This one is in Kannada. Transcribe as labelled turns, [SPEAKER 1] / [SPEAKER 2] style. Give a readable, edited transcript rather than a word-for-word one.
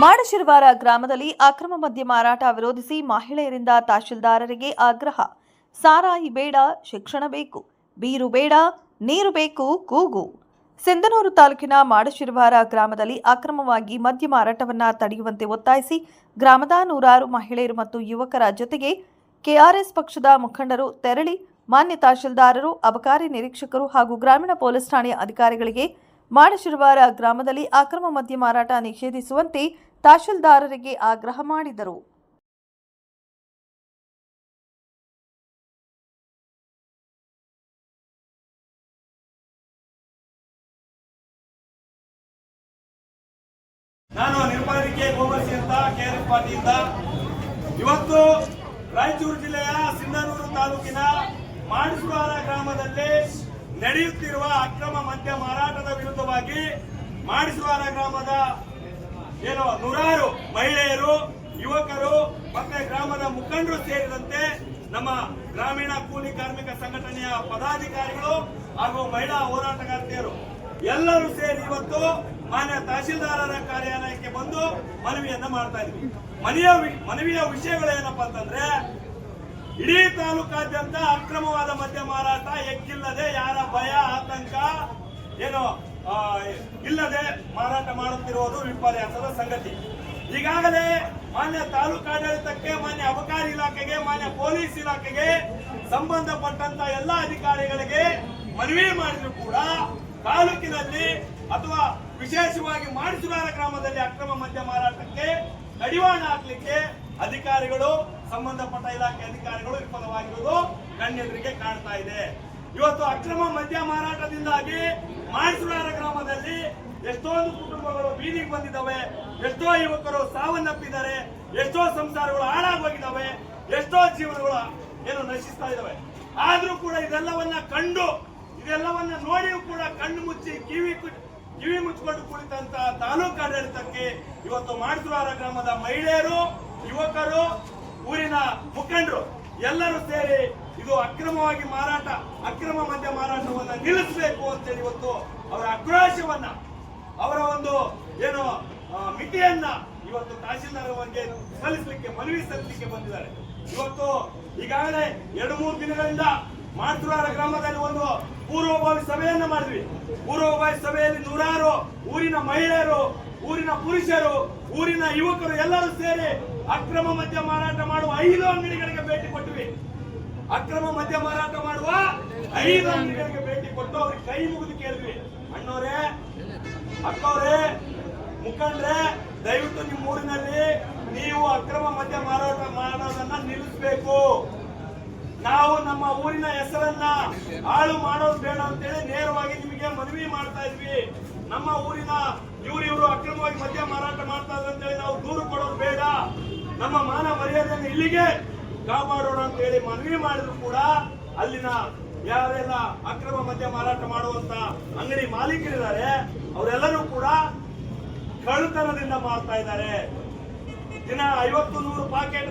[SPEAKER 1] ಮಾಡಶಿರವಾರ ಗ್ರಾಮದಲ್ಲಿ ಅಕ್ರಮ ಮದ್ಯ ಮಾರಾಟ ವಿರೋಧಿಸಿ ಮಹಿಳೆಯರಿಂದ ತಹಶೀಲ್ದಾರರಿಗೆ ಆಗ್ರಹ. ಸಾರಾಯಿ ಬೇಡ, ಶಿಕ್ಷಣ ಬೇಕು, ಬೀರು ಬೇಡ, ನೀರು ಬೇಕು ಕೂಗು. ಸಿಂಧನೂರು ತಾಲೂಕಿನ ಮಾಡಶಿರವಾರ ಗ್ರಾಮದಲ್ಲಿ ಅಕ್ರಮವಾಗಿ ಮದ್ಯ ಮಾರಾಟವನ್ನು ತಡೆಯುವಂತೆ ಒತ್ತಾಯಿಸಿ ಗ್ರಾಮದ ನೂರಾರು ಮಹಿಳೆಯರು ಮತ್ತು ಯುವಕರ ಜೊತೆಗೆ ಕೆಆರ್ಎಸ್ ಪಕ್ಷದ ಮುಖಂಡರು ತೆರಳಿ ಮಾನ್ಯ ತಹಶೀಲ್ದಾರರು, ಅಬಕಾರಿ ನಿರೀಕ್ಷಕರು ಹಾಗೂ ಗ್ರಾಮೀಣ ಪೊಲೀಸ್ ಠಾಣೆಯ ಅಧಿಕಾರಿಗಳಿಗೆ ಮಾಡಶಿರವಾರ ಗ್ರಾಮದಲ್ಲಿ ಅಕ್ರಮ ಮದ್ಯ ಮಾರಾಟ ನಿಷೇಧಿಸುವಂತೆ ತಹಶೀಲ್ದಾರರಿಗೆ ಆಗ್ರಹ ಮಾಡಿದರು.
[SPEAKER 2] ನಾನು ನಿರ್ಮಾಣಿಕೆ ಗೋಬರ್ಸಿ ಅಂತ ಕೆಆರ್ಎಸ್ ಪಾರ್ಟಿಯಿಂದ ಇವತ್ತು ರಾಯಚೂರು ಜಿಲ್ಲೆಯ ಸಿಂಧನೂರು ತಾಲೂಕಿನ ಮಾಡಶಿರವಾರ ಗ್ರಾಮದಲ್ಲಿ ನಡೆಯುತ್ತಿರುವ ಅಕ್ರಮ ಮದ್ಯ ಮಾರಾಟದ ವಿರುದ್ಧವಾಗಿ ಮಾಡಶಿರವಾರ ಗ್ರಾಮದ ನೂರಾರು ಮಹಿಳೆಯರು, ಯುವಕರು ಮತ್ತೆ ಗ್ರಾಮದ ಮುಖಂಡರು ಸೇರಿದಂತೆ ನಮ್ಮ ಗ್ರಾಮೀಣ ಕೂಲಿ ಕಾರ್ಮಿಕ ಸಂಘಟನೆಯ ಪದಾಧಿಕಾರಿಗಳು ಹಾಗೂ ಮಹಿಳಾ ಹೋರಾಟಗಾರ್ತಿಯರು ಎಲ್ಲರೂ ಸೇರಿ ಇವತ್ತು ಮಾನ್ಯ ತಹಶೀಲ್ದಾರರ ಕಾರ್ಯಾಲಯಕ್ಕೆ ಬಂದು ಮನವಿಯನ್ನ ಮಾಡ್ತಾ ಇದ್ವಿ. ಮನವಿಯ ವಿಷಯಗಳೇನಪ್ಪಾ ಅಂತಂದ್ರೆ, ಇಡೀ ತಾಲೂಕಾದ್ಯಂತ ಅಕ್ರಮವಾದ ಮದ್ಯ ಮಾರಾಟ ಎಕ್ಕಿಲ್ಲದೆ, ಯಾರ ಭಯ ಆತಂಕ ಇಲ್ಲದೆ ಮಾರಾಟ ಮಾಡುತ್ತಿರುವುದು ವಿಪರ್ಯಾಸದ ಸಂಗತಿ. ಈಗಾಗಲೇ ಮಾನ್ಯ ತಾಲೂಕಾಡಳಿತಕ್ಕೆ, ಮಾನ್ಯ ಅಬಕಾರಿ ಇಲಾಖೆಗೆ, ಮಾನ್ಯ ಪೊಲೀಸ್ ಇಲಾಖೆಗೆ ಸಂಬಂಧಪಟ್ಟಂತ ಎಲ್ಲ ಅಧಿಕಾರಿಗಳಿಗೆ ಮನವಿ ಮಾಡಿದ್ರು ಕೂಡ ತಾಲೂಕಿನಲ್ಲಿ ಅಥವಾ ವಿಶೇಷವಾಗಿ ಮಾಡಶಿರವಾರ ಗ್ರಾಮದಲ್ಲಿ ಅಕ್ರಮ ಮದ್ಯ ಮಾರಾಟಕ್ಕೆ ಕಡಿವಾಣ ಹಾಕಲಿಕ್ಕೆ ಅಧಿಕಾರಿಗಳು, ಸಂಬಂಧಪಟ್ಟ ಇಲಾಖೆ ಅಧಿಕಾರಿಗಳು ವಿಫಲವಾಗಿರುವುದು ಕಣ್ಣೆದುರಿಗೆ ಕಾಣ್ತಾ ಇದೆ. ಇವತ್ತು ಅಕ್ರಮ ಮದ್ಯ ಮಾರಾಟದಿಂದಾಗಿ ಮಾಡಶಿರವಾರ ಗ್ರಾಮದಲ್ಲಿ ಎಷ್ಟೊಂದು ಕುಟುಂಬಗಳು ಬೀದಿಗೆ ಬಂದಿದ್ದಾವೆ, ಎಷ್ಟೋ ಯುವಕರು ಸಾವನ್ನಪ್ಪಿದ್ದಾರೆ, ಎಷ್ಟೋ ಸಂಸಾರಗಳು ಹಾಳಾಗೋಗಿದ್ದಾವೆ, ಎಷ್ಟೋ ಜೀವನಗಳು ನಶಿಸ್ತಾ ಇದ್ದಾವೆ. ಆದ್ರೂ ಕೂಡ ಇದೆಲ್ಲವನ್ನ ನೋಡಿಯೂ ಕೂಡ ಕಣ್ಣು ಮುಚ್ಚಿ ಕಿವಿ ಮುಚ್ಚಿಕೊಂಡು ಕುಳಿತಂತ ತಾಲೂಕಾಡಳಿತಕ್ಕೆ ಇವತ್ತು ಮಾಡಶಿರವಾರ ಗ್ರಾಮದ ಮಹಿಳೆಯರು, ಯುವಕರು, ಊರಿನ ಮುಖಂಡರು ಎಲ್ಲರೂ ಸೇರಿ ಇದು ಅಕ್ರಮವಾಗಿ ಅಕ್ರಮ ಮದ್ಯ ಮಾರಾಟವನ್ನ ನಿಲ್ಲಿಸಬೇಕು ಅಂತೇಳಿ ಇವತ್ತು ಅವರ ಆಕ್ರೋಶವನ್ನ, ಅವರ ಒಂದು ಮಿತಿಯನ್ನ ಇವತ್ತು ತಹಶೀಲ್ದಾರರಿಗೆ ಮನವಿ ಸಲ್ಲಿಸಲಿಕ್ಕೆ ಬಂದಿದ್ದಾರೆ. ಇವತ್ತು ಈಗಾಗಲೇ 2-3 ದಿನಗಳಿಂದ ಮಾಡಶಿರವಾರ ಗ್ರಾಮದಲ್ಲಿ ಒಂದು ಪೂರ್ವಭಾವಿ ಸಭೆಯನ್ನ ಮಾಡಿದ್ವಿ. ಪೂರ್ವಭಾವಿ ಸಭೆಯಲ್ಲಿ ನೂರಾರು ಊರಿನ ಮಹಿಳೆಯರು, ಊರಿನ ಪುರುಷರು, ಊರಿನ ಯುವಕರು ಎಲ್ಲರೂ ಸೇರಿ ಅಕ್ರಮ ಮದ್ಯ ಮಾರಾಟ ಮಾಡುವ 5 ಅಂಗಡಿಗಳಿಗೆ ಭೇಟಿ ಕೊಟ್ಟಿವಿ. ಅಕ್ರಮ ಮದ್ಯ ಮಾರಾಟ ಮಾಡುವ 5 ಅಂಗಡಿಗಳಿಗೆ ಭೇಟಿ ಕೊಟ್ಟು ಅವ್ರಿಗೆ ಕೈ ಮುಗಿದು ಕೇಳಿದ್ವಿ, ಅಣ್ಣವರೇ, ಅಕ್ಕವರೇ, ಮುಖಂಡ್ರೆ, ದಯವಿಟ್ಟು ನಿಮ್ಮ ಊರಿನಲ್ಲಿ ನೀವು ಅಕ್ರಮ ಮದ್ಯ ಮಾರಾಟ ಮಾಡೋದನ್ನ ನಿಲ್ಲಿಸಬೇಕು. ನಾವು ನಮ್ಮ ಊರಿನ ಹೆಸರನ್ನ ಹಾಳು ಮಾಡೋದು ಬೇಡ ಅಂತೇಳಿ ನೇರವಾಗಿ ನಿಮಗೆ ಮನವಿ ಮಾಡ್ತಾ ಇದ್ವಿ. ನಮ್ಮ ಊರಿನ ಇವರು ಅಕ್ರಮವಾಗಿ ಮದ್ಯ ಮಾರಾಟ ಮಾಡ್ತಾ ಇದ್ದಾರೆ ಅಂತೇಳಿ ನಾವು ದೂರು ಕೊಡೋದು ಬೇಡ, ನಮ್ಮ ಮಾನ ಮರ್ಯಾದೆಯನ್ನು ಇಲ್ಲಿಗೆ ಕಾಪಾಡೋಣ ಅಂತ ಹೇಳಿ ಮನವಿ ಮಾಡಿದ್ರು ಕೂಡ ಅಲ್ಲಿನ ಯಾರೆಲ್ಲ ಅಕ್ರಮ ಮದ್ಯ ಮಾರಾಟ ಮಾಡುವಂತ ಅಂಗಡಿ ಮಾಲೀಕರಿದ್ದಾರೆ ಅವರೆಲ್ಲರೂ ಕೂಡ ಕಳ್ಳತನದಿಂದ ಮಾಡ್ತಾ ಇದ್ದಾರೆ. ದಿನ 50-100 ಪಾಕೆಟ್